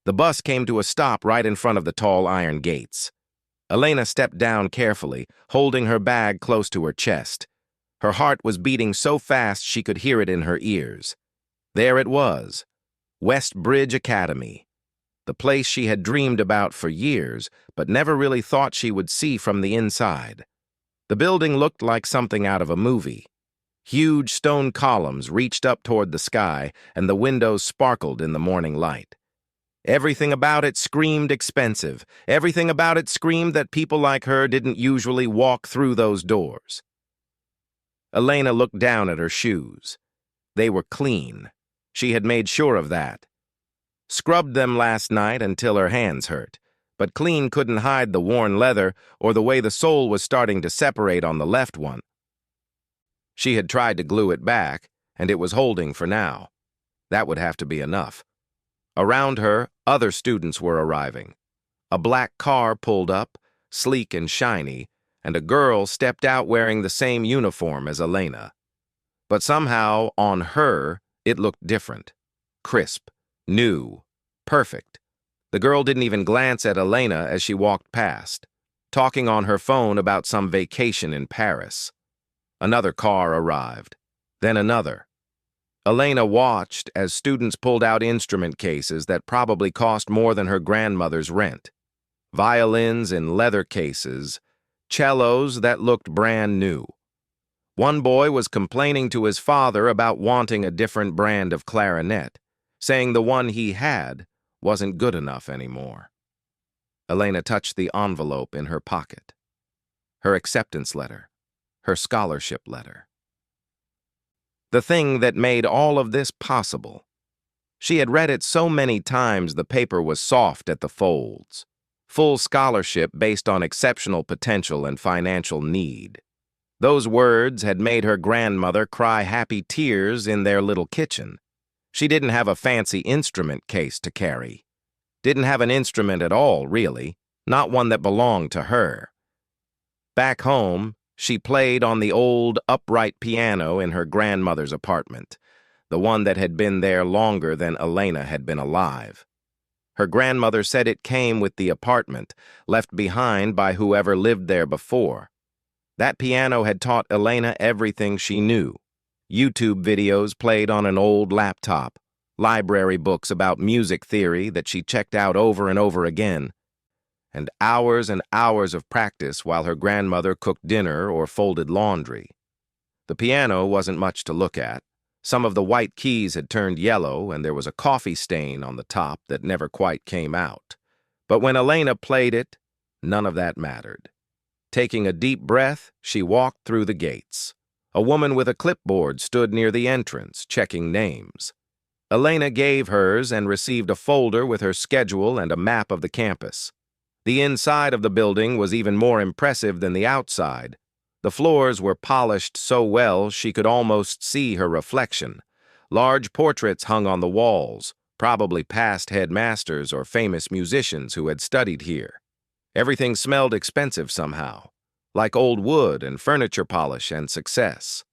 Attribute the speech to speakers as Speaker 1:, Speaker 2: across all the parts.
Speaker 1: The bus came to a stop right in front of the tall iron gates. Elena stepped down carefully, holding her bag close to her chest. Her heart was beating so fast she could hear it in her ears. There it was, West Bridge Academy, the place she had dreamed about for years, but never really thought she would see from the inside. The building looked like something out of a movie. Huge stone columns reached up toward the sky, and the windows sparkled in the morning light. Everything about it screamed expensive. Everything about it screamed that people like her didn't usually walk through those doors. Elena looked down at her shoes. They were clean. She had made sure of that. Scrubbed them last night until her hands hurt, but clean couldn't hide the worn leather or the way the sole was starting to separate on the left one. She had tried to glue it back, and it was holding for now. That would have to be enough. Around her, other students were arriving. A black car pulled up, sleek and shiny, and a girl stepped out wearing the same uniform as Elena. But somehow, on her, it looked different. Crisp, new, perfect. The girl didn't even glance at Elena as she walked past, talking on her phone about some vacation in Paris. Another car arrived, then another. Elena watched as students pulled out instrument cases that probably cost more than her grandmother's rent. Violins in leather cases, cellos that looked brand new. One boy was complaining to his father about wanting a different brand of clarinet, saying the one he had wasn't good enough anymore. Elena touched the envelope in her pocket. Her acceptance letter. Her scholarship letter. The thing that made all of this possible. She had read it so many times the paper was soft at the folds. Full scholarship based on exceptional potential and financial need. Those words had made her grandmother cry happy tears in their little kitchen. She didn't have a fancy instrument case to carry. Didn't have an instrument at all, really, not one that belonged to her. Back home, she played on the old, upright piano in her grandmother's apartment, the one that had been there longer than Elena had been alive. Her grandmother said it came with the apartment, left behind by whoever lived there before. That piano had taught Elena everything she knew. YouTube videos played on an old laptop, library books about music theory that she checked out over and over again, and hours of practice while her grandmother cooked dinner or folded laundry. The piano wasn't much to look at. Some of the white keys had turned yellow, and there was a coffee stain on the top that never quite came out. But when Elena played it, none of that mattered. Taking a deep breath, she walked through the gates. A woman with a clipboard stood near the entrance, checking names. Elena gave hers and received a folder with her schedule and a map of the campus. The inside of the building was even more impressive than the outside. The floors were polished so well she could almost see her reflection. Large portraits hung on the walls, probably past headmasters or famous musicians who had studied here. Everything smelled expensive somehow, like old wood and furniture polish and success.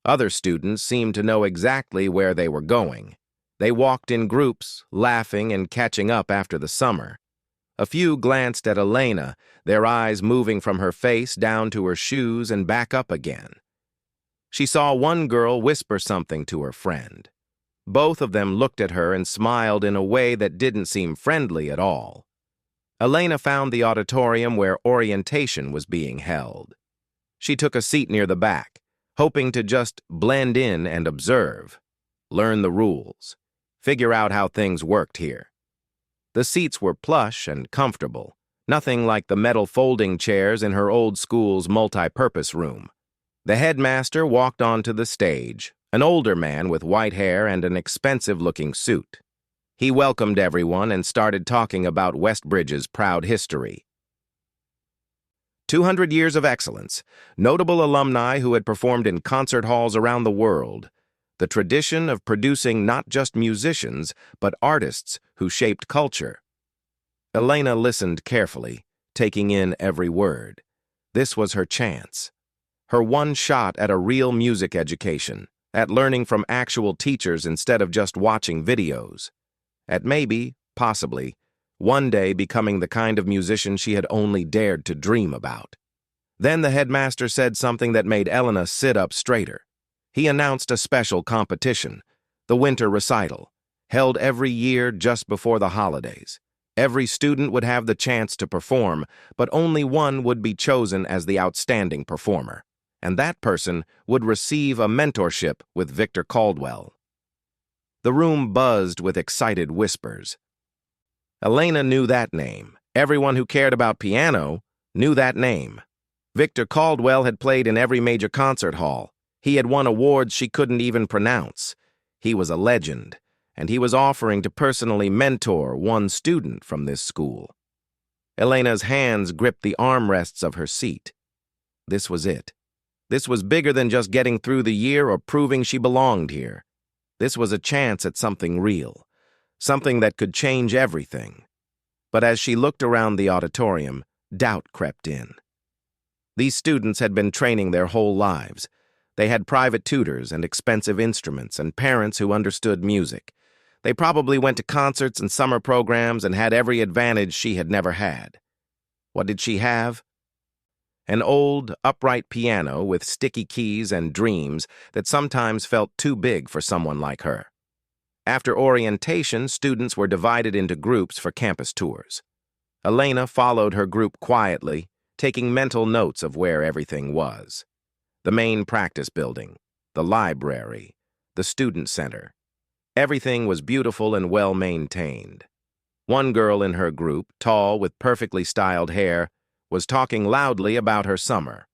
Speaker 1: Other students seemed to know exactly where they were going. They walked in groups, laughing and catching up after the summer. A few glanced at Elena, their eyes moving from her face down to her shoes and back up again. She saw one girl whisper something to her friend. Both of them looked at her and smiled in a way that didn't seem friendly at all. Elena found the auditorium where orientation was being held. She took a seat near the back, hoping to just blend in and observe, learn the rules, figure out how things worked here. The seats were plush and comfortable, nothing like the metal folding chairs in her old school's multi-purpose room. The headmaster walked onto the stage, an older man with white hair and an expensive-looking suit. He welcomed everyone and started talking about Westbridge's proud history. 200 years of excellence, notable alumni who had performed in concert halls around the world, the tradition of producing not just musicians, but artists who shaped culture. Elena listened carefully, taking in every word. This was her chance. Her one shot at a real music education, at learning from actual teachers instead of just watching videos, at maybe possibly, one day becoming the kind of musician she had only dared to dream about. Then the headmaster said something that made Elena sit up straighter. He announced a special competition, the winter recital, held every year just before the holidays. Every student would have the chance to perform, but only one would be chosen as the outstanding performer, and that person would receive a mentorship with Victor Caldwell. The room buzzed with excited whispers. Elena knew that name. Everyone who cared about piano knew that name. Victor Caldwell had played in every major concert hall. He had won awards she couldn't even pronounce. He was a legend, and he was offering to personally mentor one student from this school. Elena's hands gripped the armrests of her seat. This was it. This was bigger than just getting through the year or proving she belonged here. This was a chance at something real, something that could change everything. But as she looked around the auditorium, doubt crept in. These students had been training their whole lives. They had private tutors and expensive instruments and parents who understood music. They probably went to concerts and summer programs and had every advantage she had never had. What did she have? An old, upright piano with sticky keys and dreams that sometimes felt too big for someone like her. After orientation, students were divided into groups for campus tours. Elena followed her group quietly, taking mental notes of where everything was. The main practice building, the library, the student center. Everything was beautiful and well-maintained. One girl in her group, tall with perfectly styled hair, was talking loudly about her summer.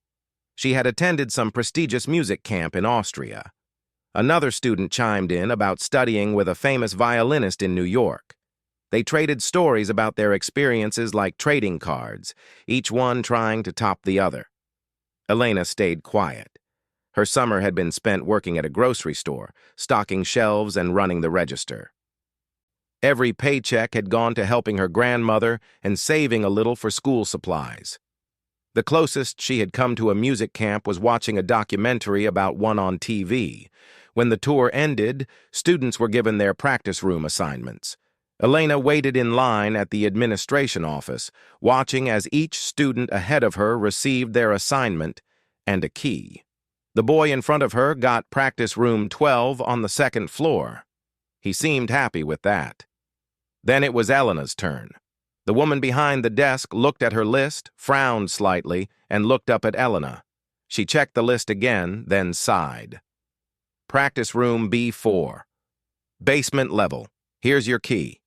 Speaker 1: She had attended some prestigious music camp in Austria. Another student chimed in about studying with a famous violinist in New York. They traded stories about their experiences like trading cards, each one trying to top the other. Elena stayed quiet. Her summer had been spent working at a grocery store, stocking shelves and running the register. Every paycheck had gone to helping her grandmother and saving a little for school supplies. The closest she had come to a music camp was watching a documentary about one on TV. When the tour ended, students were given their practice room assignments. Elena waited in line at the administration office, watching as each student ahead of her received their assignment and a key. The boy in front of her got practice room 12 on the second floor. He seemed happy with that. Then it was Elena's turn. The woman behind the desk looked at her list, frowned slightly, and looked up at Elena. She checked the list again, then sighed. Practice room B4. Basement level. Here's your key.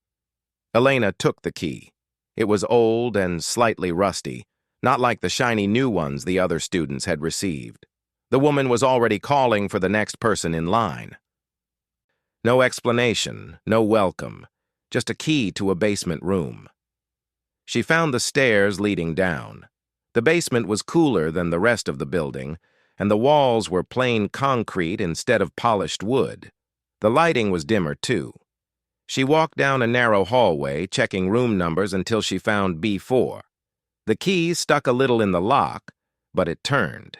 Speaker 1: Elena took the key. It was old and slightly rusty, not like the shiny new ones the other students had received. The woman was already calling for the next person in line. No explanation, no welcome, just a key to a basement room. She found the stairs leading down. The basement was cooler than the rest of the building, and the walls were plain concrete instead of polished wood. The lighting was dimmer, too. She walked down a narrow hallway, checking room numbers until she found B4. The key stuck a little in the lock, but it turned.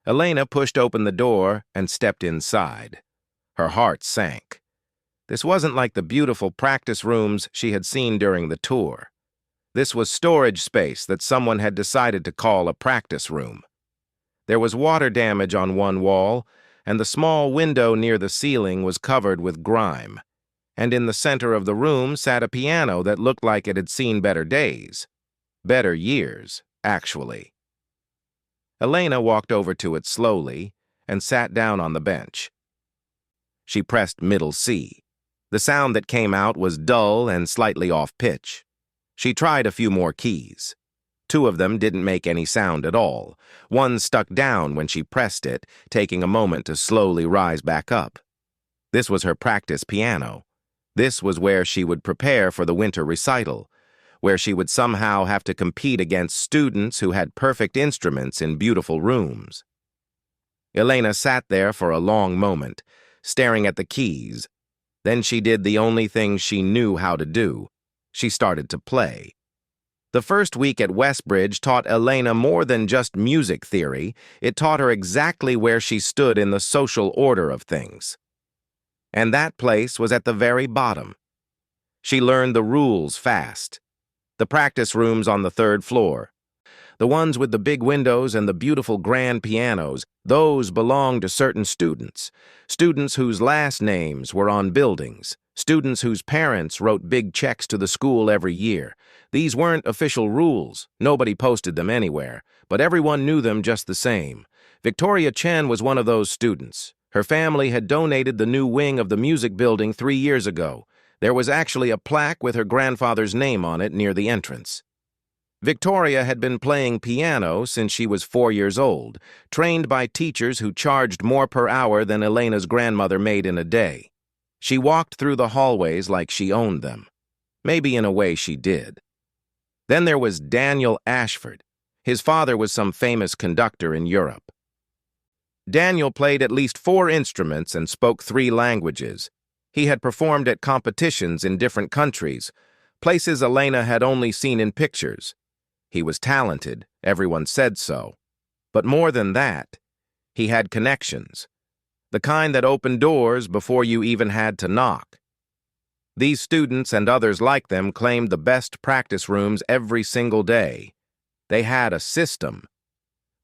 Speaker 1: Elena pushed open the door and stepped inside. Her heart sank. This wasn't like the beautiful practice rooms she had seen during the tour. This was storage space that someone had decided to call a practice room. There was water damage on one wall, and the small window near the ceiling was covered with grime. And in the center of the room sat a piano that looked like it had seen better days. Better years, actually. Elena walked over to it slowly and sat down on the bench. She pressed middle C. The sound that came out was dull and slightly off-pitch. She tried a few more keys. 2 of them didn't make any sound at all. One stuck down when she pressed it, taking a moment to slowly rise back up. This was her practice piano. This was where she would prepare for the winter recital, where she would somehow have to compete against students who had perfect instruments in beautiful rooms. Elena sat there for a long moment, staring at the keys. Then she did the only thing she knew how to do. She started to play. The first week at Westbridge taught Elena more than just music theory. It taught her exactly where she stood in the social order of things. And that place was at the very bottom. She learned the rules fast. The practice rooms on the third floor, the ones with the big windows and the beautiful grand pianos, those belonged to certain students. Students whose last names were on buildings. Students whose parents wrote big checks to the school every year. These weren't official rules. Nobody posted them anywhere, but everyone knew them just the same. Victoria Chen was one of those students. Her family had donated the new wing of the music building 3 years ago. There was actually a plaque with her grandfather's name on it near the entrance. Victoria had been playing piano since she was 4 years old, trained by teachers who charged more per hour than Elena's grandmother made in a day. She walked through the hallways like she owned them. Maybe in a way she did. Then there was Daniel Ashford. His father was some famous conductor in Europe. Daniel played at least 4 instruments and spoke 3 languages. He had performed at competitions in different countries, places Elena had only seen in pictures. He was talented, everyone said so. But more than that, he had connections. The kind that opened doors before you even had to knock. These students and others like them claimed the best practice rooms every single day. They had a system.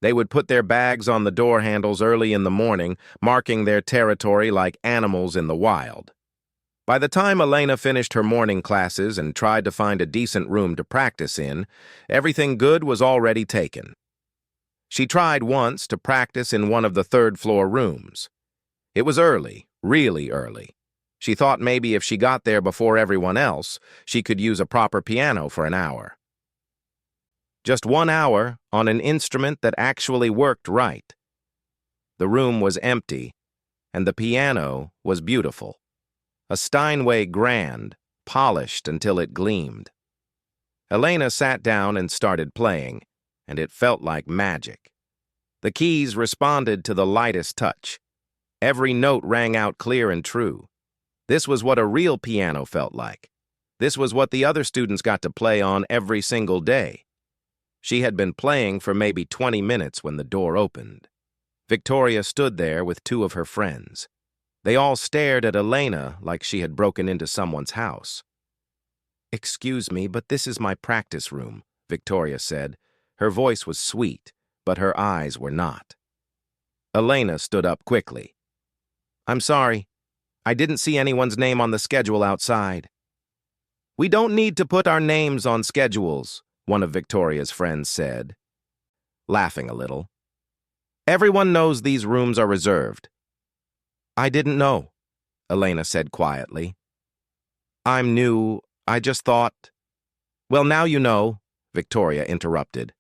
Speaker 1: They would put their bags on the door handles early in the morning, marking their territory like animals in the wild. By the time Elena finished her morning classes and tried to find a decent room to practice in, everything good was already taken. She tried once to practice in one of the third-floor rooms. It was early, really early. She thought maybe if she got there before everyone else, she could use a proper piano for an hour. Just 1 hour on an instrument that actually worked right. The room was empty, and the piano was beautiful. A Steinway grand, polished until it gleamed. Elena sat down and started playing, and it felt like magic. The keys responded to the lightest touch. Every note rang out clear and true. This was what a real piano felt like. This was what the other students got to play on every single day. She had been playing for maybe 20 minutes when the door opened. Victoria stood there with 2 of her friends. They all stared at Elena like she had broken into someone's house. "Excuse me, but this is my practice room," Victoria said. Her voice was sweet, but her eyes were not. Elena stood up quickly. "I'm sorry. I didn't see anyone's name on the schedule outside." "We don't need to put our names on schedules," one of Victoria's friends said, laughing a little. "Everyone knows these rooms are reserved." "I didn't know," Elena said quietly. "I'm new. I just thought—" "Well, now you know," Victoria interrupted.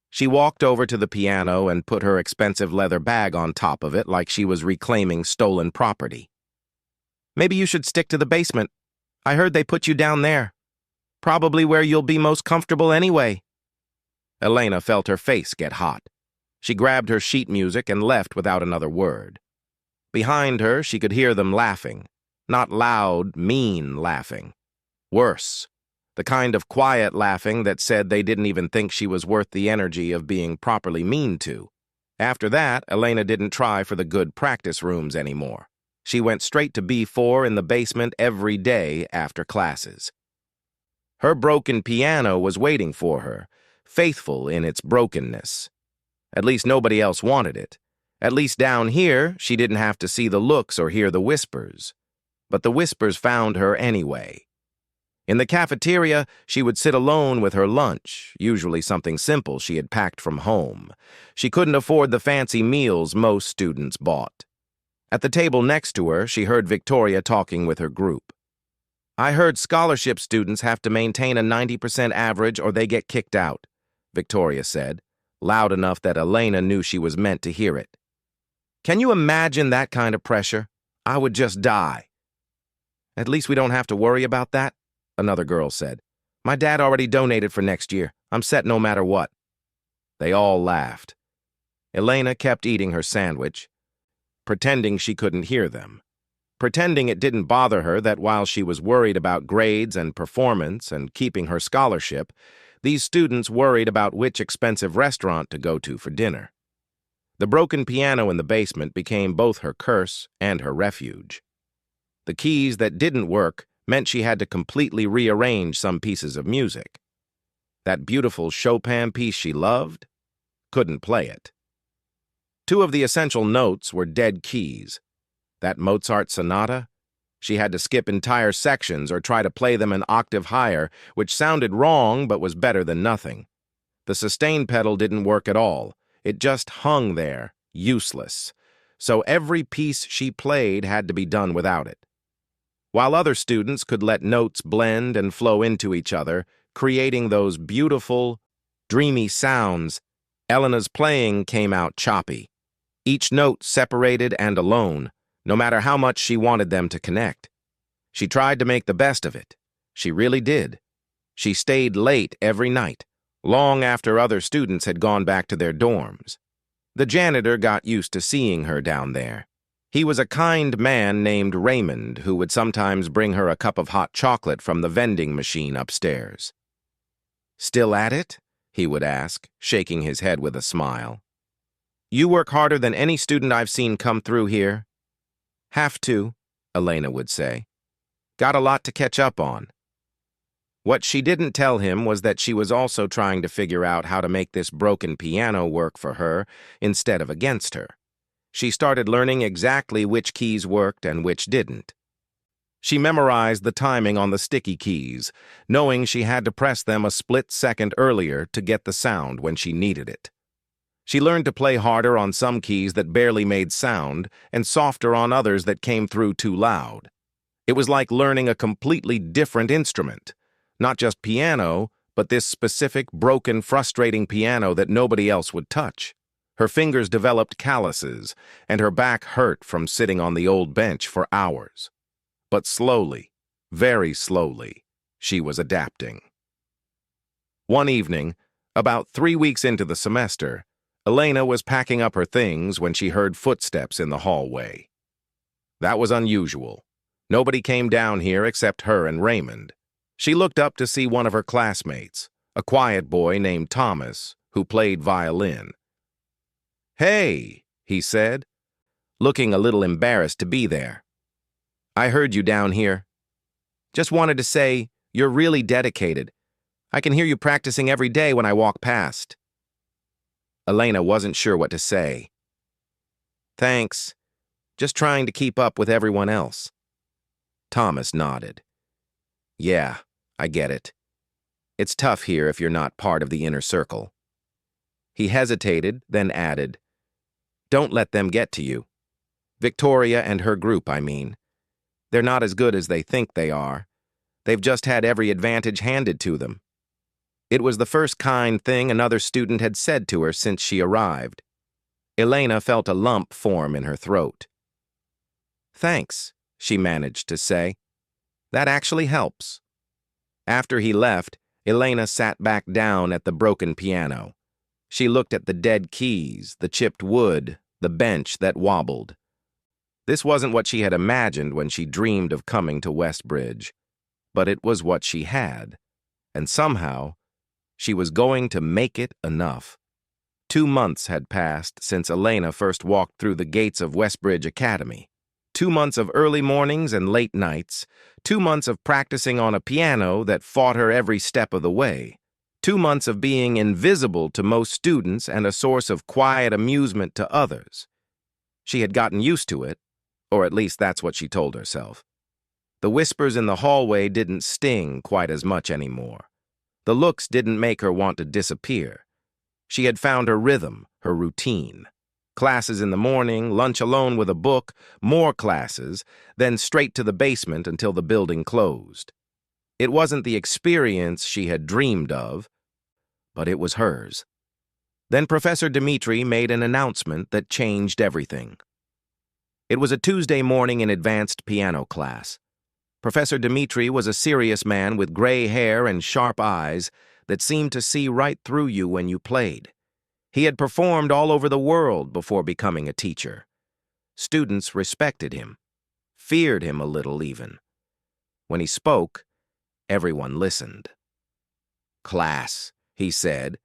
Speaker 1: She walked over to the piano and put her expensive leather bag on top of it like she was reclaiming stolen property. "Maybe you should stick to the basement. I heard they put you down there. Probably where you'll be most comfortable anyway." Elena felt her face get hot. She grabbed her sheet music and left without another word. Behind her, she could hear them laughing. Not loud, mean laughing. Worse, the kind of quiet laughing that said they didn't even think she was worth the energy of being properly mean to. After that, Elena didn't try for the good practice rooms anymore. She went straight to B4 in the basement every day after classes. Her broken piano was waiting for her, faithful in its brokenness. At least nobody else wanted it. At least down here, she didn't have to see the looks or hear the whispers. But the whispers found her anyway. In the cafeteria, she would sit alone with her lunch, usually something simple she had packed from home. She couldn't afford the fancy meals most students bought. At the table next to her, she heard Victoria talking with her group. "I heard scholarship students have to maintain a 90% average or they get kicked out," Victoria said, loud enough that Elena knew she was meant to hear it. "Can you imagine that kind of pressure? I would just die." "At least we don't have to worry about that," another girl said. "My dad already donated for next year. I'm set no matter what." They all laughed. Elena kept eating her sandwich, pretending she couldn't hear them. Pretending it didn't bother her that while she was worried about grades and performance and keeping her scholarship, these students worried about which expensive restaurant to go to for dinner. The broken piano in the basement became both her curse and her refuge. The keys that didn't work meant she had to completely rearrange some pieces of music. That beautiful Chopin piece she loved? Couldn't play it. Two of the essential notes were dead keys. That Mozart sonata? She had to skip entire sections or try to play them an octave higher, which sounded wrong but was better than nothing. The sustain pedal didn't work at all. It just hung there, useless. So every piece she played had to be done without it. While other students could let notes blend and flow into each other, creating those beautiful, dreamy sounds, Elena's playing came out choppy. Each note separated and alone, no matter how much she wanted them to connect. She tried to make the best of it. She really did. She stayed late every night, long after other students had gone back to their dorms. The janitor got used to seeing her down there. He was a kind man named Raymond who would sometimes bring her a cup of hot chocolate from the vending machine upstairs. "Still at it?" he would ask, shaking his head with a smile. "You work harder than any student I've seen come through here." "Have to," Elena would say. "Got a lot to catch up on." What she didn't tell him was that she was also trying to figure out how to make this broken piano work for her instead of against her. She started learning exactly which keys worked and which didn't. She memorized the timing on the sticky keys, knowing she had to press them a split second earlier to get the sound when she needed it. She learned to play harder on some keys that barely made sound and softer on others that came through too loud. It was like learning a completely different instrument. Not just piano, but this specific, broken, frustrating piano that nobody else would touch. Her fingers developed calluses, and her back hurt from sitting on the old bench for hours. But slowly, very slowly, she was adapting. One evening, about 3 weeks into the semester, Elena was packing up her things when she heard footsteps in the hallway. That was unusual. Nobody came down here except her and Raymond. She looked up to see one of her classmates, a quiet boy named Thomas, who played violin. "Hey," he said, looking a little embarrassed to be there. "I heard you down here. Just wanted to say, you're really dedicated. I can hear you practicing every day when I walk past." Elena wasn't sure what to say. "Thanks. Just trying to keep up with everyone else." Thomas nodded. "Yeah, I get it. It's tough here if you're not part of the inner circle." He hesitated, then added, "Don't let them get to you. Victoria and her group, I mean. They're not as good as they think they are. They've just had every advantage handed to them." It was the first kind thing another student had said to her since she arrived. Elena felt a lump form in her throat. "Thanks," she managed to say. "That actually helps." After he left, Elena sat back down at the broken piano. She looked at the dead keys, the chipped wood, the bench that wobbled. This wasn't what she had imagined when she dreamed of coming to Westbridge, but it was what she had, and somehow, she was going to make it enough. 2 months had passed since Elena first walked through the gates of Westbridge Academy. 2 months of early mornings and late nights, 2 months of practicing on a piano that fought her every step of the way, 2 months of being invisible to most students and a source of quiet amusement to others. She had gotten used to it, or at least that's what she told herself. The whispers in the hallway didn't sting quite as much anymore. The looks didn't make her want to disappear. She had found her rhythm, her routine. Classes in the morning, lunch alone with a book, more classes, then straight to the basement until the building closed. It wasn't the experience she had dreamed of, but it was hers. Then Professor Dmitri made an announcement that changed everything. It was a Tuesday morning in advanced piano class. Professor Dmitri was a serious man with gray hair and sharp eyes that seemed to see right through you when you played. He had performed all over the world before becoming a teacher. Students respected him, feared him a little even. When he spoke, everyone listened. "Class," he said,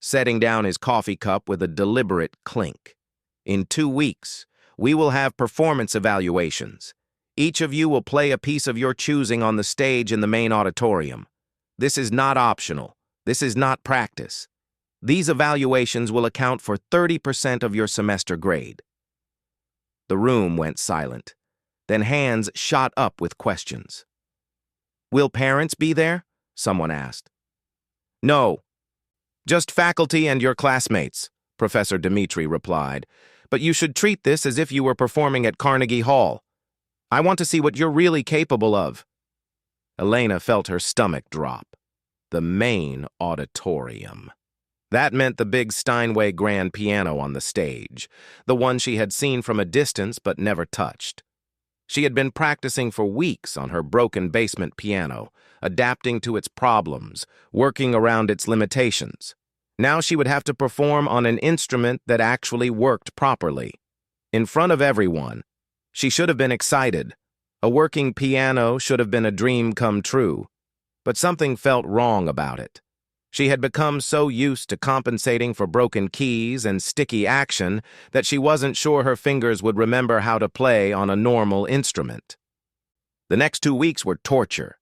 Speaker 1: setting down his coffee cup with a deliberate clink. "In 2 weeks, we will have performance evaluations. Each of you will play a piece of your choosing on the stage in the main auditorium. This is not optional. This is not practice. These evaluations will account for 30% of your semester grade." The room went silent. Then hands shot up with questions. "Will parents be there?" someone asked. "No, just faculty and your classmates," Professor Dimitri replied. "But you should treat this as if you were performing at Carnegie Hall. I want to see what you're really capable of." Elena felt her stomach drop. The main auditorium. That meant the big Steinway grand piano on the stage, the one she had seen from a distance but never touched. She had been practicing for weeks on her broken basement piano, adapting to its problems, working around its limitations. Now she would have to perform on an instrument that actually worked properly. In front of everyone. She should have been excited. A working piano should have been a dream come true. But something felt wrong about it. She had become so used to compensating for broken keys and sticky action that she wasn't sure her fingers would remember how to play on a normal instrument. The next 2 weeks were torture.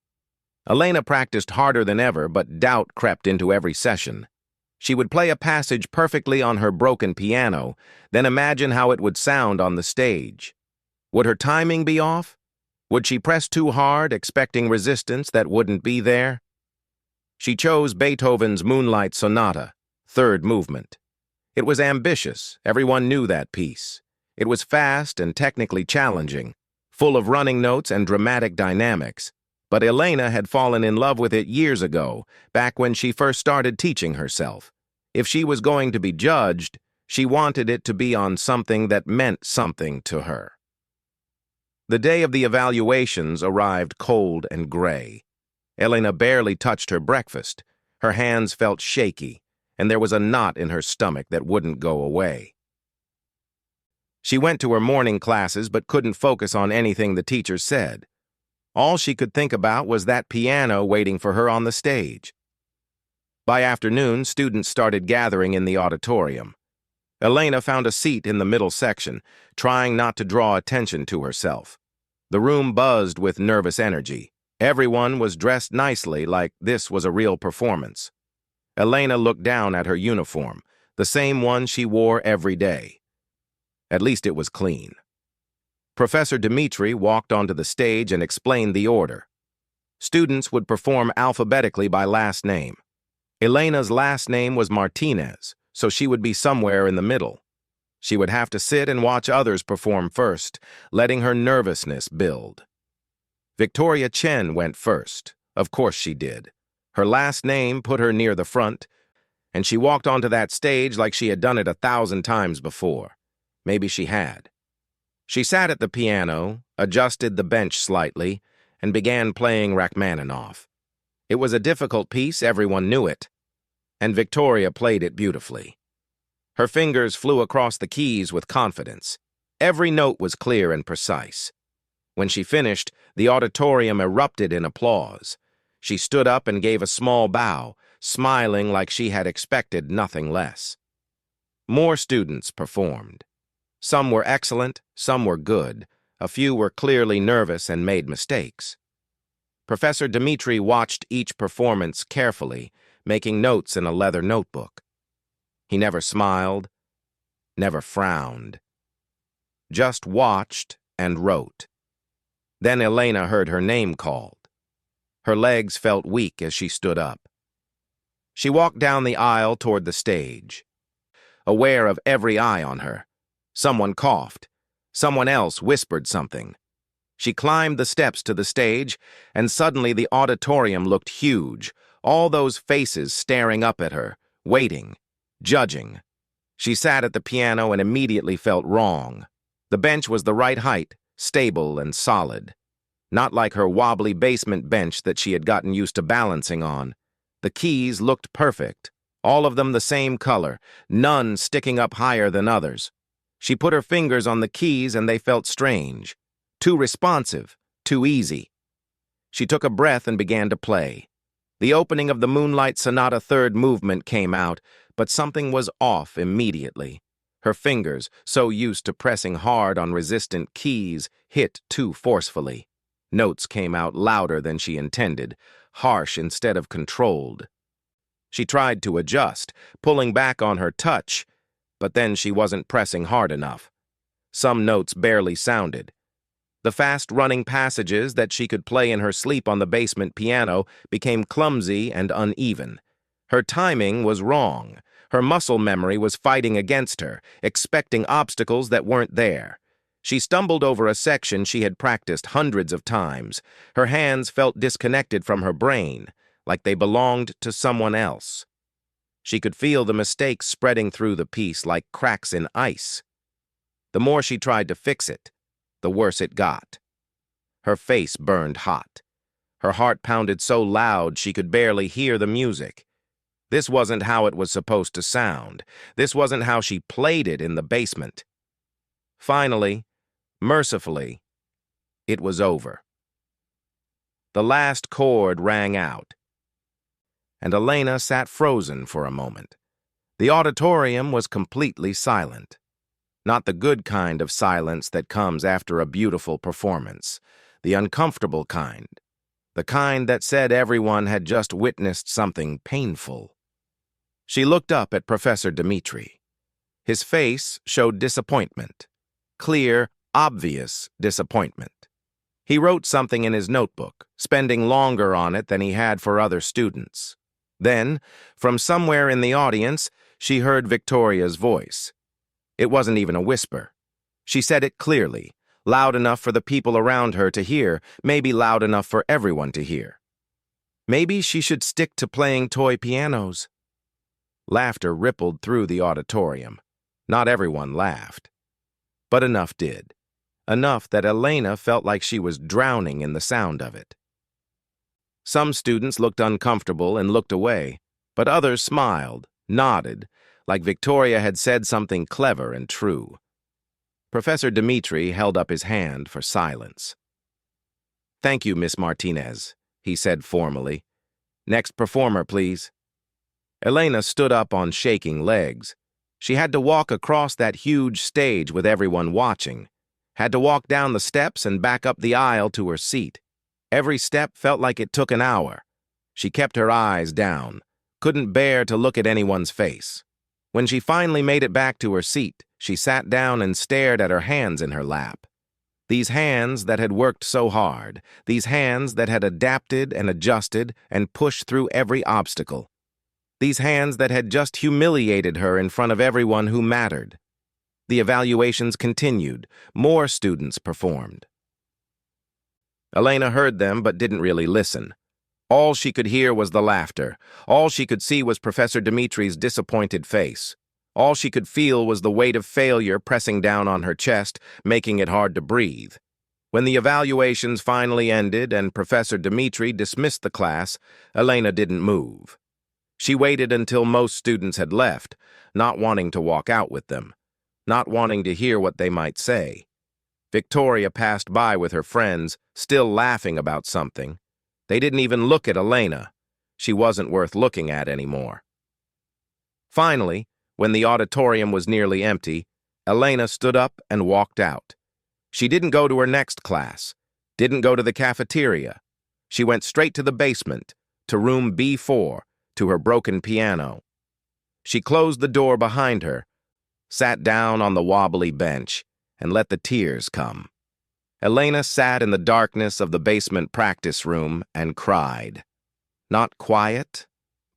Speaker 1: Elena practiced harder than ever, but doubt crept into every session. She would play a passage perfectly on her broken piano, then imagine how it would sound on the stage. Would her timing be off? Would she press too hard, expecting resistance that wouldn't be there? She chose Beethoven's Moonlight Sonata, third movement. It was ambitious, everyone knew that piece. It was fast and technically challenging, full of running notes and dramatic dynamics. But Elena had fallen in love with it years ago, back when she first started teaching herself. If she was going to be judged, she wanted it to be on something that meant something to her. The day of the evaluations arrived cold and gray. Elena barely touched her breakfast. Her hands felt shaky, and there was a knot in her stomach that wouldn't go away. She went to her morning classes but couldn't focus on anything the teacher said. All she could think about was that piano waiting for her on the stage. By afternoon, students started gathering in the auditorium. Elena found a seat in the middle section, trying not to draw attention to herself. The room buzzed with nervous energy. Everyone was dressed nicely, like this was a real performance. Elena looked down at her uniform, the same one she wore every day. At least it was clean. Professor Dimitri walked onto the stage and explained the order. Students would perform alphabetically by last name. Elena's last name was Martinez, so she would be somewhere in the middle. She would have to sit and watch others perform first, letting her nervousness build. Victoria Chen went first. Of course she did. Her last name put her near the front, and she walked onto that stage like she had done it 1,000 times before. Maybe she had. She sat at the piano, adjusted the bench slightly, and began playing Rachmaninoff. It was a difficult piece, everyone knew it, and Victoria played it beautifully. Her fingers flew across the keys with confidence. Every note was clear and precise. When she finished, the auditorium erupted in applause. She stood up and gave a small bow, smiling like she had expected nothing less. More students performed. Some were excellent, some were good. A few were clearly nervous and made mistakes. Professor Dimitri watched each performance carefully, making notes in a leather notebook. He never smiled, never frowned. Just watched and wrote. Then Elena heard her name called. Her legs felt weak as she stood up. She walked down the aisle toward the stage, aware of every eye on her. Someone coughed. Someone else whispered something. She climbed the steps to the stage, and suddenly the auditorium looked huge, all those faces staring up at her, waiting, judging. She sat at the piano and immediately felt wrong. The bench was the right height, stable and solid. Not like her wobbly basement bench that she had gotten used to balancing on. The keys looked perfect, all of them the same color, none sticking up higher than others. She put her fingers on the keys and they felt strange. Too responsive, too easy. She took a breath and began to play. The opening of the Moonlight Sonata third movement came out, but something was off immediately. Her fingers, so used to pressing hard on resistant keys, hit too forcefully. Notes came out louder than she intended, harsh instead of controlled. She tried to adjust, pulling back on her touch, but then she wasn't pressing hard enough. Some notes barely sounded. The fast-running passages that she could play in her sleep on the basement piano became clumsy and uneven. Her timing was wrong. Her muscle memory was fighting against her, expecting obstacles that weren't there. She stumbled over a section she had practiced hundreds of times. Her hands felt disconnected from her brain, like they belonged to someone else. She could feel the mistakes spreading through the piece like cracks in ice. The more she tried to fix it, the worse it got. Her face burned hot. Her heart pounded so loud she could barely hear the music. This wasn't how it was supposed to sound. This wasn't how she played it in the basement. Finally, mercifully, it was over. The last chord rang out, and Elena sat frozen for a moment. The auditorium was completely silent. Not the good kind of silence that comes after a beautiful performance, the uncomfortable kind, the kind that said everyone had just witnessed something painful. She looked up at Professor Dmitri. His face showed disappointment, clear, obvious disappointment. He wrote something in his notebook, spending longer on it than he had for other students. Then, from somewhere in the audience, she heard Victoria's voice. It wasn't even a whisper. She said it clearly, loud enough for the people around her to hear, maybe loud enough for everyone to hear. Maybe she should stick to playing toy pianos. Laughter rippled through the auditorium. Not everyone laughed. But enough did. Enough that Elena felt like she was drowning in the sound of it. Some students looked uncomfortable and looked away, but others smiled, nodded, like Victoria had said something clever and true. Professor Dmitri held up his hand for silence. "Thank you, Miss Martinez," he said formally. "Next performer, please." Elena stood up on shaking legs. She had to walk across that huge stage with everyone watching, had to walk down the steps and back up the aisle to her seat. Every step felt like it took an hour. She kept her eyes down, couldn't bear to look at anyone's face. When she finally made it back to her seat, she sat down and stared at her hands in her lap. These hands that had worked so hard, these hands that had adapted and adjusted and pushed through every obstacle. These hands that had just humiliated her in front of everyone who mattered. The evaluations continued. More students performed. Elena heard them but didn't really listen. All she could hear was the laughter. All she could see was Professor Dimitri's disappointed face. All she could feel was the weight of failure pressing down on her chest, making it hard to breathe. When the evaluations finally ended and Professor Dmitri dismissed the class, Elena didn't move. She waited until most students had left, not wanting to walk out with them, not wanting to hear what they might say. Victoria passed by with her friends, still laughing about something. They didn't even look at Elena. She wasn't worth looking at anymore. Finally, when the auditorium was nearly empty, Elena stood up and walked out. She didn't go to her next class, didn't go to the cafeteria. She went straight to the basement, to room B4, to her broken piano. She closed the door behind her, sat down on the wobbly bench, and let the tears come. Elena sat in the darkness of the basement practice room and cried. Not quiet,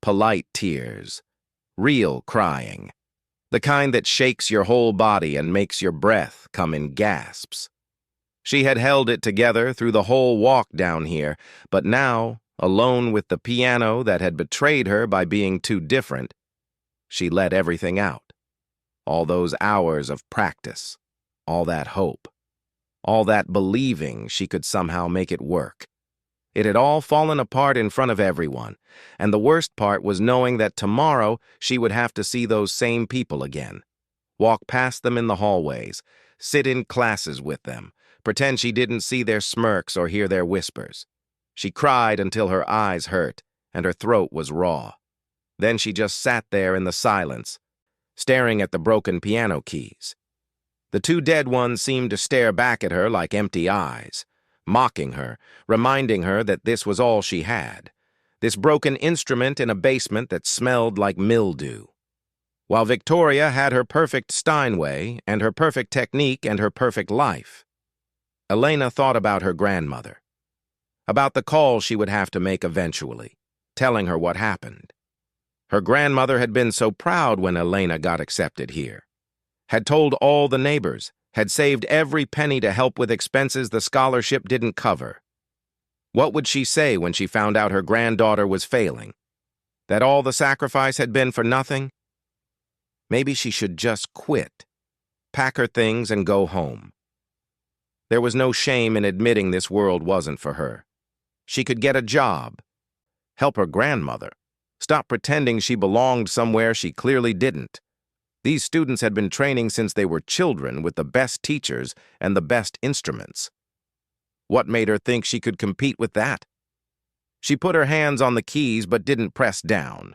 Speaker 1: polite tears. Real crying. The kind that shakes your whole body and makes your breath come in gasps. She had held it together through the whole walk down here, but now, alone with the piano that had betrayed her by being too different, she let everything out. All those hours of practice, all that hope, all that believing she could somehow make it work. It had all fallen apart in front of everyone, and the worst part was knowing that tomorrow she would have to see those same people again. Walk past them in the hallways, sit in classes with them, pretend she didn't see their smirks or hear their whispers. She cried until her eyes hurt and her throat was raw. Then she just sat there in the silence, staring at the broken piano keys. The two dead ones seemed to stare back at her like empty eyes, mocking her, reminding her that this was all she had, this broken instrument in a basement that smelled like mildew. While Victoria had her perfect Steinway and her perfect technique and her perfect life, Elena thought about her grandmother, about the call she would have to make eventually, telling her what happened. Her grandmother had been so proud when Elena got accepted here, had told all the neighbors, had saved every penny to help with expenses the scholarship didn't cover. What would she say when she found out her granddaughter was failing? That all the sacrifice had been for nothing? Maybe she should just quit, pack her things and go home. There was no shame in admitting this world wasn't for her. She could get a job, help her grandmother, stop pretending she belonged somewhere she clearly didn't. These students had been training since they were children with the best teachers and the best instruments. What made her think she could compete with that? She put her hands on the keys but didn't press down.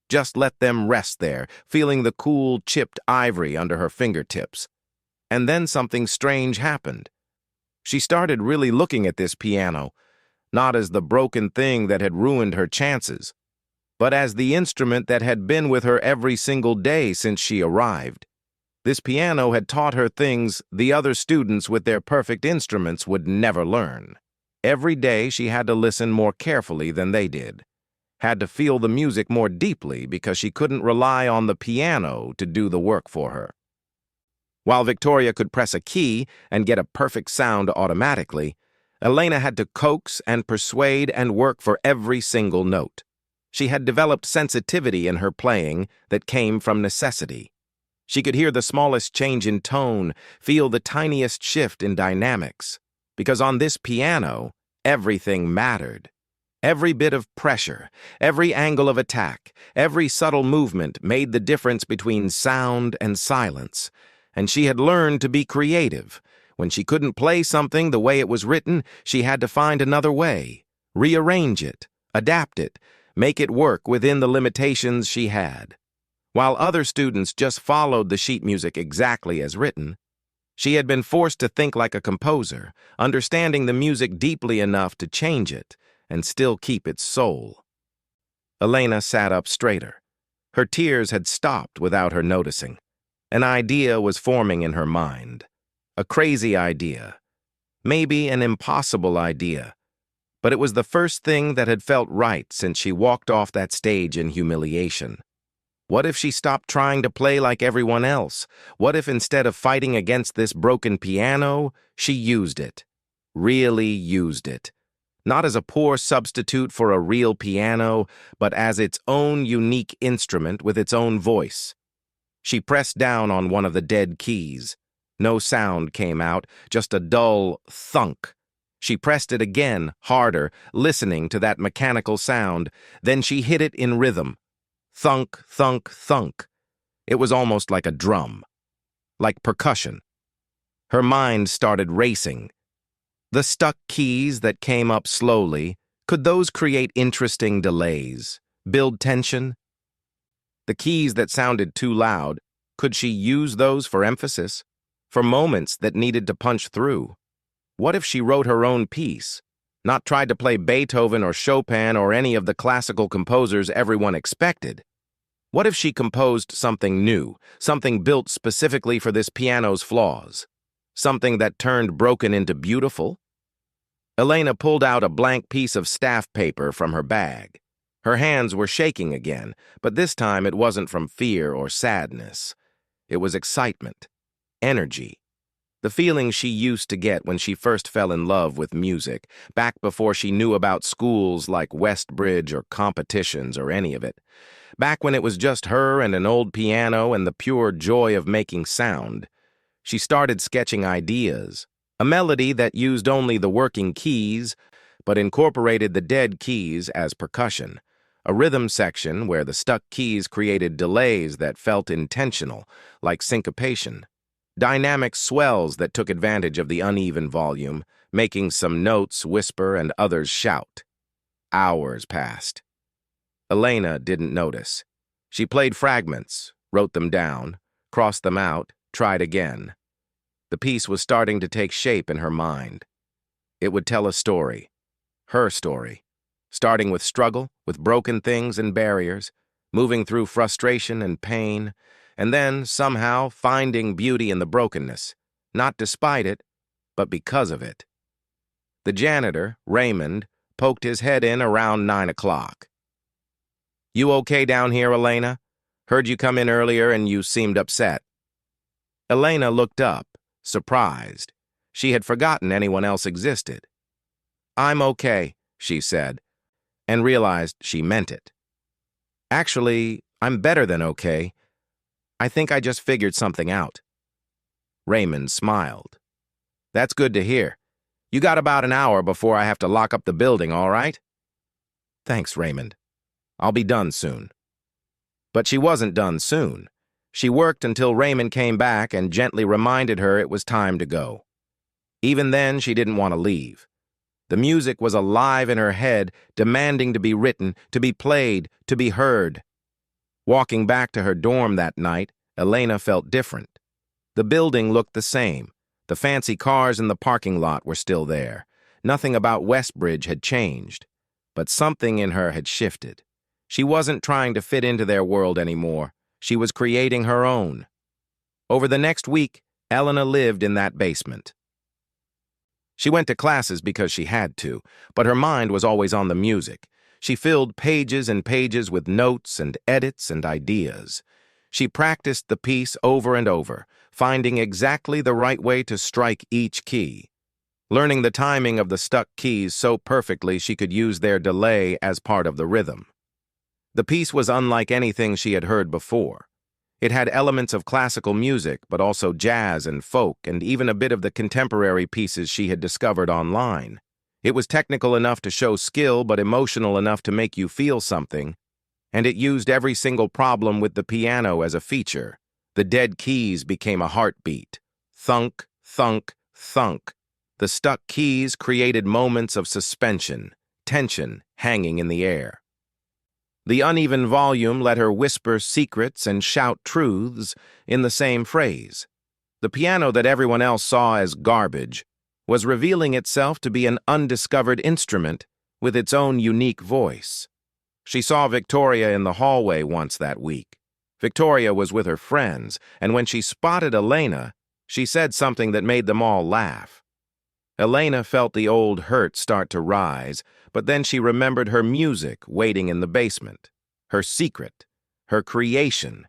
Speaker 1: Just let them rest there, feeling the cool, chipped ivory under her fingertips. And then something strange happened. She started really looking at this piano, not as the broken thing that had ruined her chances, but as the instrument that had been with her every single day since she arrived. This piano had taught her things the other students with their perfect instruments would never learn. Every day she had to listen more carefully than they did, had to feel the music more deeply because she couldn't rely on the piano to do the work for her. While Victoria could press a key and get a perfect sound automatically, Elena had to coax and persuade and work for every single note. She had developed sensitivity in her playing that came from necessity. She could hear the smallest change in tone, feel the tiniest shift in dynamics, because on this piano, everything mattered. Every bit of pressure, every angle of attack, every subtle movement made the difference between sound and silence. And she had learned to be creative. When she couldn't play something the way it was written, she had to find another way, rearrange it, adapt it, make it work within the limitations she had. While other students just followed the sheet music exactly as written, she had been forced to think like a composer, understanding the music deeply enough to change it and still keep its soul. Elena sat up straighter. Her tears had stopped without her noticing. An idea was forming in her mind. A crazy idea. Maybe an impossible idea. But it was the first thing that had felt right since she walked off that stage in humiliation. What if she stopped trying to play like everyone else? What if instead of fighting against this broken piano, she used it? Really used it. Not as a poor substitute for a real piano, but as its own unique instrument with its own voice. She pressed down on one of the dead keys. No sound came out, just a dull thunk. She pressed it again, harder, listening to that mechanical sound. Then she hit it in rhythm. Thunk, thunk, thunk. It was almost like a drum, like percussion. Her mind started racing. The stuck keys that came up slowly, could those create interesting delays, build tension? The keys that sounded too loud, could she use those for emphasis, for moments that needed to punch through? What if she wrote her own piece, not tried to play Beethoven or Chopin or any of the classical composers everyone expected? What if she composed something new, something built specifically for this piano's flaws, something that turned broken into beautiful? Elena pulled out a blank piece of staff paper from her bag. Her hands were shaking again, but this time it wasn't from fear or sadness. It was excitement, energy, the feeling she used to get when she first fell in love with music, back before she knew about schools like Westbridge or competitions or any of it, back when it was just her and an old piano and the pure joy of making sound. She started sketching ideas, a melody that used only the working keys, but incorporated the dead keys as percussion. A rhythm section where the stuck keys created delays that felt intentional, like syncopation. Dynamic swells that took advantage of the uneven volume, making some notes whisper and others shout. Hours passed. Elena didn't notice. She played fragments, wrote them down, crossed them out, tried again. The piece was starting to take shape in her mind. It would tell a story, her story, starting with struggle, with broken things and barriers, moving through frustration and pain, and then, somehow, finding beauty in the brokenness, not despite it, but because of it. The janitor, Raymond, poked his head in around 9 o'clock. "You okay down here, Elena? Heard you come in earlier and you seemed upset." Elena looked up, surprised. She had forgotten anyone else existed. "I'm okay," she said, and realized she meant it. "Actually, I'm better than okay. I think I just figured something out." Raymond smiled. "That's good to hear. You got about an hour before I have to lock up the building, all right?" "Thanks, Raymond. I'll be done soon." But she wasn't done soon. She worked until Raymond came back and gently reminded her it was time to go. Even then, she didn't want to leave. The music was alive in her head, demanding to be written, to be played, to be heard. Walking back to her dorm that night, Elena felt different. The building looked the same. The fancy cars in the parking lot were still there. Nothing about Westbridge had changed. But something in her had shifted. She wasn't trying to fit into their world anymore. She was creating her own. Over the next week, Elena lived in that basement. She went to classes because she had to, but her mind was always on the music. She filled pages and pages with notes and edits and ideas. She practiced the piece over and over, finding exactly the right way to strike each key, learning the timing of the stuck keys so perfectly she could use their delay as part of the rhythm. The piece was unlike anything she had heard before. It had elements of classical music, but also jazz and folk, and even a bit of the contemporary pieces she had discovered online. It was technical enough to show skill, but emotional enough to make you feel something, and it used every single problem with the piano as a feature. The dead keys became a heartbeat. Thunk, thunk, thunk. The stuck keys created moments of suspension, tension hanging in the air. The uneven volume let her whisper secrets and shout truths in the same phrase. The piano that everyone else saw as garbage was revealing itself to be an undiscovered instrument with its own unique voice. She saw Victoria in the hallway once that week. Victoria was with her friends, and when she spotted Elena, she said something that made them all laugh. Elena felt the old hurt start to rise, but then she remembered her music waiting in the basement, her secret, her creation,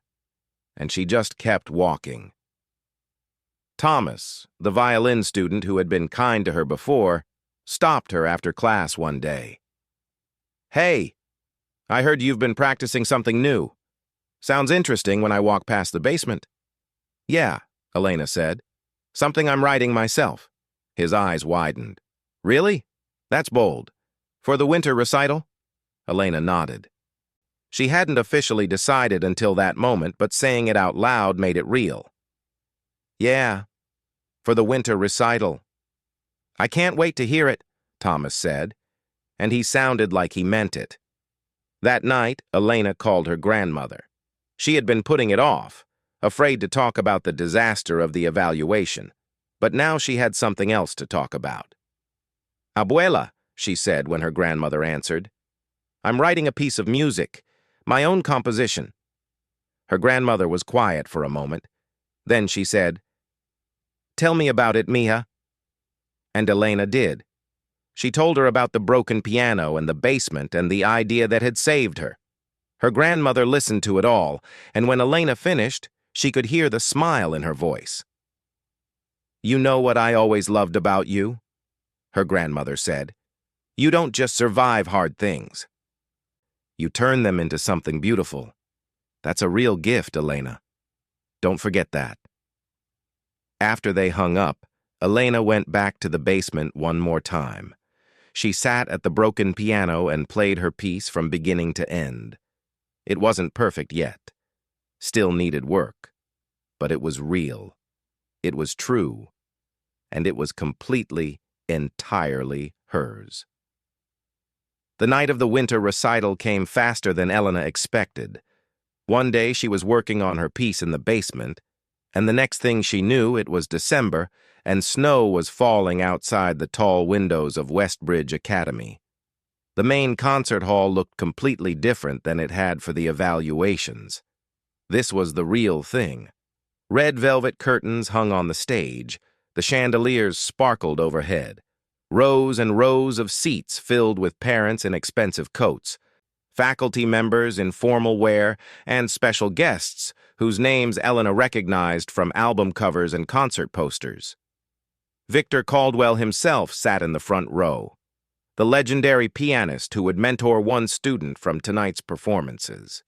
Speaker 1: and she just kept walking. Thomas, the violin student who had been kind to her before, stopped her after class one day. "Hey, I heard you've been practicing something new. Sounds interesting when I walk past the basement." "Yeah," Elena said. "Something I'm writing myself." His eyes widened. "Really? That's bold. For the winter recital?" Elena nodded. She hadn't officially decided until that moment, but saying it out loud made it real. "Yeah, for the winter recital." "I can't wait to hear it," Thomas said, and he sounded like he meant it. That night, Elena called her grandmother. She had been putting it off, afraid to talk about the disaster of the evaluation, but now she had something else to talk about. "Abuela," she said when her grandmother answered, "I'm writing a piece of music, my own composition." Her grandmother was quiet for a moment. Then she said, "Tell me about it, mija." And Elena did. She told her about the broken piano and the basement and the idea that had saved her. Her grandmother listened to it all, and when Elena finished, she could hear the smile in her voice. "You know what I always loved about you?" her grandmother said. "You don't just survive hard things. You turn them into something beautiful. That's a real gift, Elena. Don't forget that." After they hung up, Elena went back to the basement one more time. She sat at the broken piano and played her piece from beginning to end. It wasn't perfect yet. Still needed work. But it was real. It was true. And it was completely, entirely hers. The night of the winter recital came faster than Elena expected. One day she was working on her piece in the basement, And the next thing she knew, it was December, and snow was falling outside the tall windows of Westbridge Academy. The main concert hall looked completely different than it had for the evaluations. This was the real thing. Red velvet curtains hung on the stage. The chandeliers sparkled overhead. Rows and rows of seats filled with parents in expensive coats, faculty members in formal wear, and special guests whose names Elena recognized from album covers and concert posters. Victor Caldwell himself sat in the front row, the legendary pianist who would mentor one student from tonight's performances.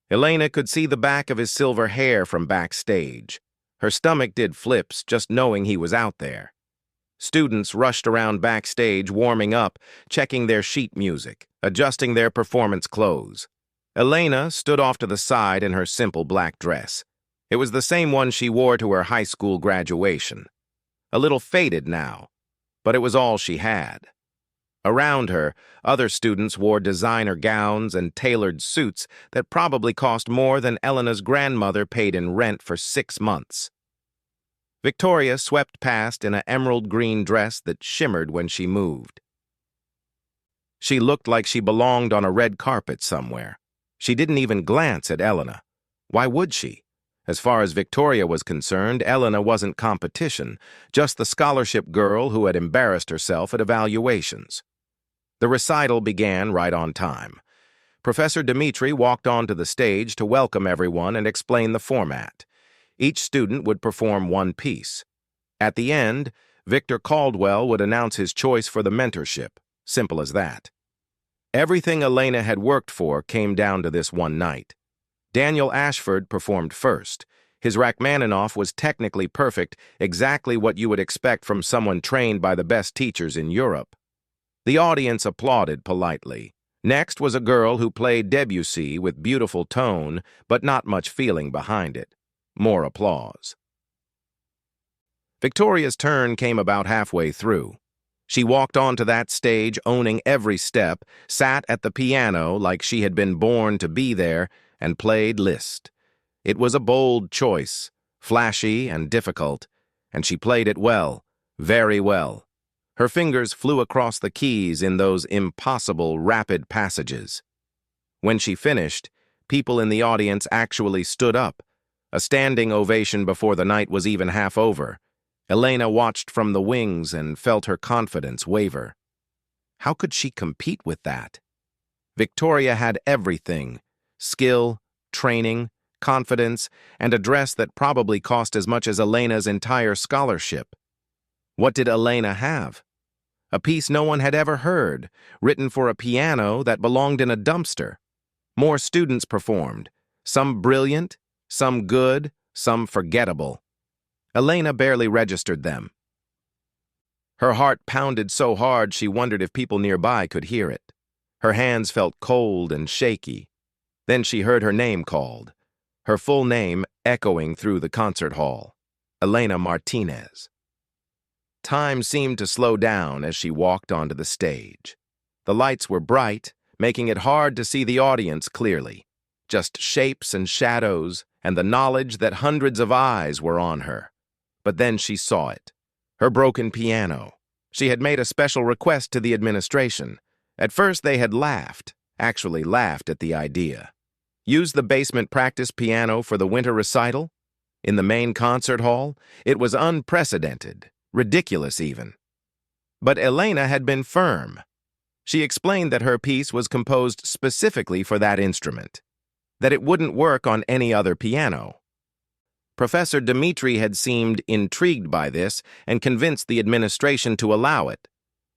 Speaker 1: Elena could see the back of his silver hair from backstage. Her stomach did flips just knowing he was out there. Students rushed around backstage, warming up, checking their sheet music, adjusting their performance clothes. Elena stood off to the side in her simple black dress. It was the same one she wore to her high school graduation. A little faded now, but it was all she had. Around her, other students wore designer gowns and tailored suits that probably cost more than Elena's grandmother paid in rent for 6 months. Victoria swept past in an emerald green dress that shimmered when she moved. She looked like she belonged on a red carpet somewhere. She didn't even glance at Elena. Why would she? As far as Victoria was concerned, Elena wasn't competition, just the scholarship girl who had embarrassed herself at evaluations. The recital began right on time. Professor Dmitri walked onto the stage to welcome everyone and explain the format. Each student would perform one piece. At the end, Victor Caldwell would announce his choice for the mentorship. Simple as that. Everything Elena had worked for came down to this one night. Daniel Ashford performed first. His Rachmaninoff was technically perfect, exactly what you would expect from someone trained by the best teachers in Europe. The audience applauded politely. Next was a girl who played Debussy with beautiful tone, but not much feeling behind it. More applause. Victoria's turn came about halfway through. She walked onto that stage owning every step, sat at the piano like she had been born to be there, and played Liszt. It was a bold choice, flashy and difficult, and she played it well, very well. Her fingers flew across the keys in those impossible, rapid passages. When she finished, people in the audience actually stood up. A standing ovation before the night was even half over. Elena watched from the wings and felt her confidence waver. How could she compete with that? Victoria had everything: skill, training, confidence, and a dress that probably cost as much as Elena's entire scholarship. What did Elena have? A piece no one had ever heard, written for a piano that belonged in a dumpster. More students performed, some brilliant, some good, some forgettable. Elena barely registered them. Her heart pounded so hard she wondered if people nearby could hear it. Her hands felt cold and shaky. Then she heard her name called, her full name echoing through the concert hall. Elena Martinez. Time seemed to slow down as she walked onto the stage. The lights were bright, making it hard to see the audience clearly. Just shapes and shadows, and the knowledge that hundreds of eyes were on her. But then she saw it. Her broken piano. She had made a special request to the administration. At first they had laughed, actually laughed at the idea. Use the basement practice piano for the winter recital? In the main concert hall? It was unprecedented, ridiculous even. But Elena had been firm. She explained that her piece was composed specifically for that instrument, that it wouldn't work on any other piano. Professor Dmitri had seemed intrigued by this and convinced the administration to allow it.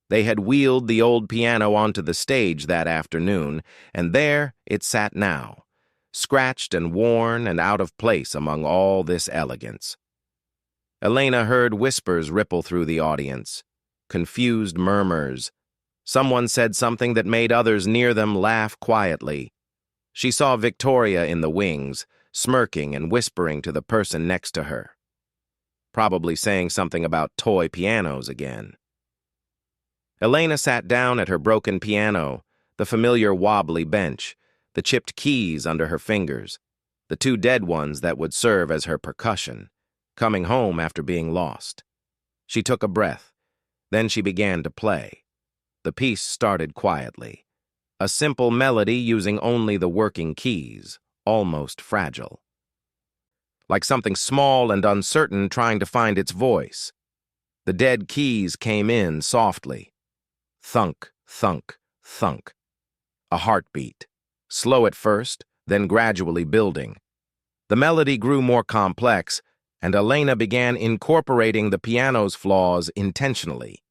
Speaker 1: They had wheeled the old piano onto the stage that afternoon, and there it sat now, scratched and worn and out of place among all this elegance. Elena heard whispers ripple through the audience, confused murmurs. Someone said something that made others near them laugh quietly. She saw Victoria in the wings, smirking and whispering to the person next to her, probably saying something about toy pianos again. Elena sat down at her broken piano, the familiar wobbly bench, the chipped keys under her fingers, the 2 dead ones that would serve as her percussion. coming home after being lost. She took a breath. Then she began to play. The piece started quietly. A simple melody using only the working keys, almost fragile. Like something small and uncertain trying to find its voice. The dead keys came in softly. Thunk, thunk, thunk. A heartbeat. Slow at first, then gradually building. The melody grew more complex, and Elena began incorporating the piano's flaws intentionally.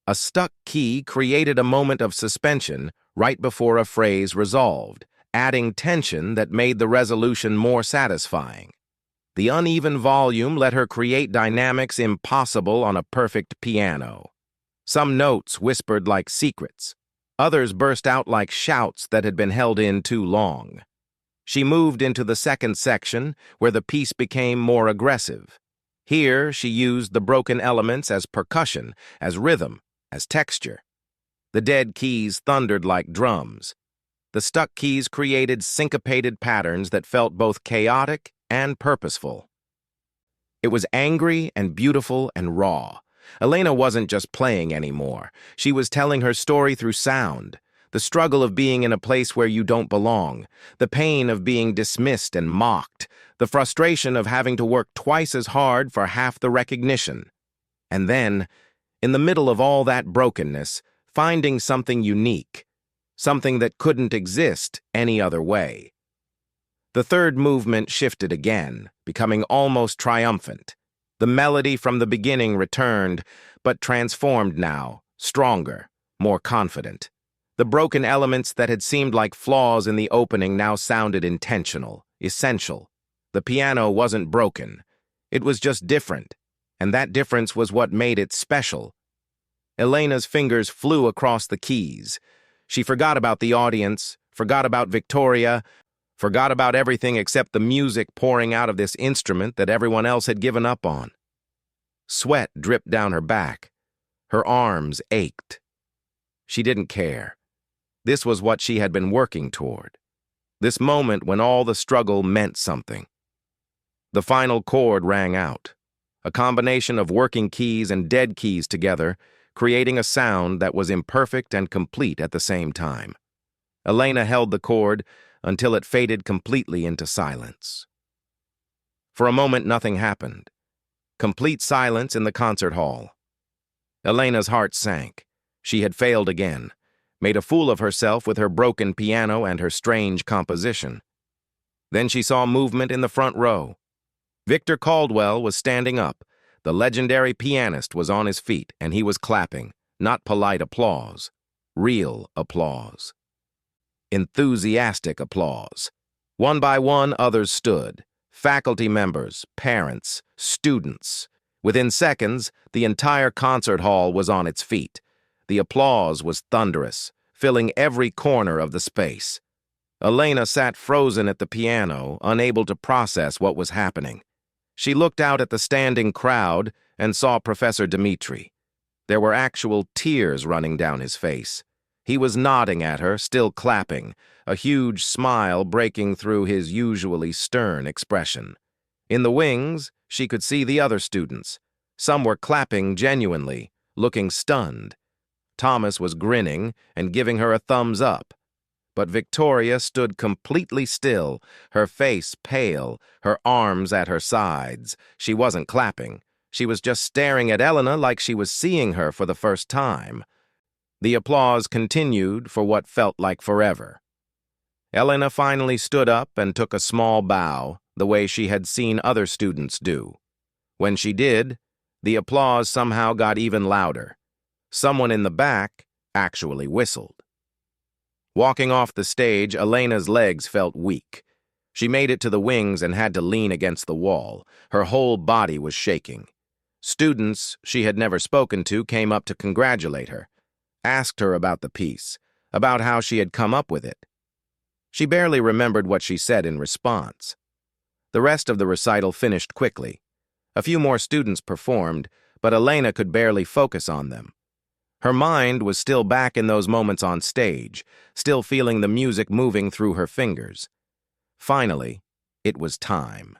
Speaker 1: A stuck key created a moment of suspension right before a phrase resolved, adding tension that made the resolution more satisfying. The uneven volume let her create dynamics impossible on a perfect piano. Some notes whispered like secrets. Others burst out like shouts that had been held in too long. She moved into the second section, where the piece became more aggressive. Here, she used the broken elements as percussion, as rhythm, as texture. The dead keys thundered like drums. The stuck keys created syncopated patterns that felt both chaotic and purposeful. It was angry and beautiful and raw. Elena wasn't just playing anymore. She was telling her story through sound. The struggle of being in a place where you don't belong. The pain of being dismissed and mocked. The frustration of having to work twice as hard for half the recognition. And then, in the middle of all that brokenness, finding something unique. Something that couldn't exist any other way. The third movement shifted again, becoming almost triumphant. The melody from the beginning returned, but transformed now, stronger, more confident. The broken elements that had seemed like flaws in the opening now sounded intentional, essential. The piano wasn't broken. It was just different, and that difference was what made it special. Elena's fingers flew across the keys. She forgot about the audience, forgot about Victoria, forgot about everything except the music pouring out of this instrument that everyone else had given up on. Sweat dripped down her back. Her arms ached. She didn't care. This was what she had been working toward. This moment when all the struggle meant something. The final chord rang out, a combination of working keys and dead keys together, creating a sound that was imperfect and complete at the same time. Elena held the chord until it faded completely into silence. For a moment, nothing happened. Complete silence in the concert hall. Elena's heart sank. She had failed again, made a fool of herself with her broken piano and her strange composition. Then she saw movement in the front row. Victor Caldwell was standing up. The legendary pianist was on his feet, and he was clapping, not polite applause, real applause. Enthusiastic applause. One by one, others stood. Faculty members, parents, students. Within seconds, the entire concert hall was on its feet. The applause was thunderous, filling every corner of the space. Elena sat frozen at the piano, unable to process what was happening. She looked out at the standing crowd and saw Professor Dmitri. There were actual tears running down his face. He was nodding at her, still clapping, a huge smile breaking through his usually stern expression. In the wings, she could see the other students. Some were clapping genuinely, looking stunned. Thomas was grinning and giving her a thumbs up. But Victoria stood completely still, her face pale, her arms at her sides. She wasn't clapping. She was just staring at Elena like she was seeing her for the first time. The applause continued for what felt like forever. Elena finally stood up and took a small bow, the way she had seen other students do. When she did, the applause somehow got even louder. Someone in the back actually whistled. Walking off the stage, Elena's legs felt weak. She made it to the wings and had to lean against the wall. Her whole body was shaking. Students she had never spoken to came up to congratulate her, asked her about the piece, about how she had come up with it. She barely remembered what she said in response. The rest of the recital finished quickly. A few more students performed, but Elena could barely focus on them. Her mind was still back in those moments on stage, still feeling the music moving through her fingers. Finally, it was time.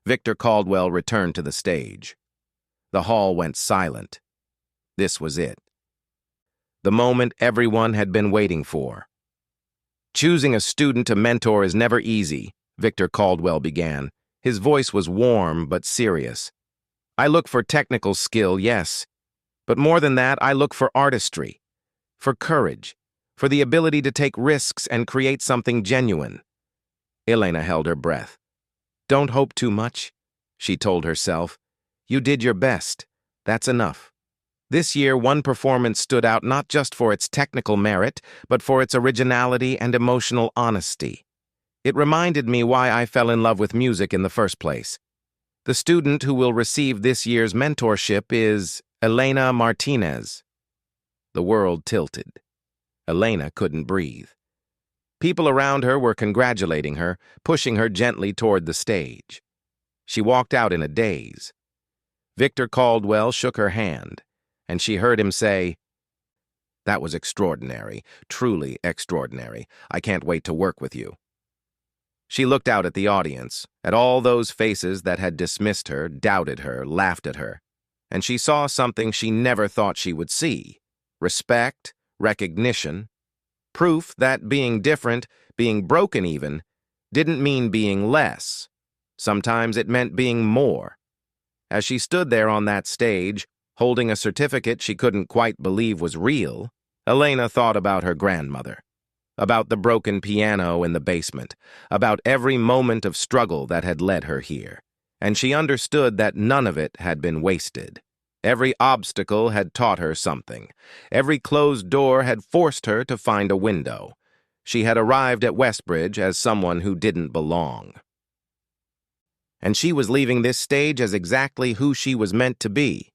Speaker 1: Victor Caldwell returned to the stage. The hall went silent. This was it. The moment everyone had been waiting for. Choosing a student to mentor is never easy, Victor Caldwell began. His voice was warm but serious. I look for technical skill, yes. But more than that, I look for artistry, for courage, for the ability to take risks and create something genuine. Elena held her breath. Don't hope too much, she told herself. You did your best. That's enough. This year, one performance stood out not just for its technical merit, but for its originality and emotional honesty. It reminded me why I fell in love with music in the first place. The student who will receive this year's mentorship is Elena Martinez. The world tilted. Elena couldn't breathe. People around her were congratulating her, pushing her gently toward the stage. She walked out in a daze. Victor Caldwell shook her hand, and she heard him say, "That was extraordinary, truly extraordinary. I can't wait to work with you." She looked out at the audience, at all those faces that had dismissed her, doubted her, laughed at her, and she saw something she never thought she would see: respect, recognition, proof that being different, being broken even, didn't mean being less. Sometimes it meant being more. As she stood there on that stage, holding a certificate she couldn't quite believe was real, Elena thought about her grandmother, about the broken piano in the basement, about every moment of struggle that had led her here, and she understood that none of it had been wasted. Every obstacle had taught her something. Every closed door had forced her to find a window. She had arrived at Westbridge as someone who didn't belong. And she was leaving this stage as exactly who she was meant to be.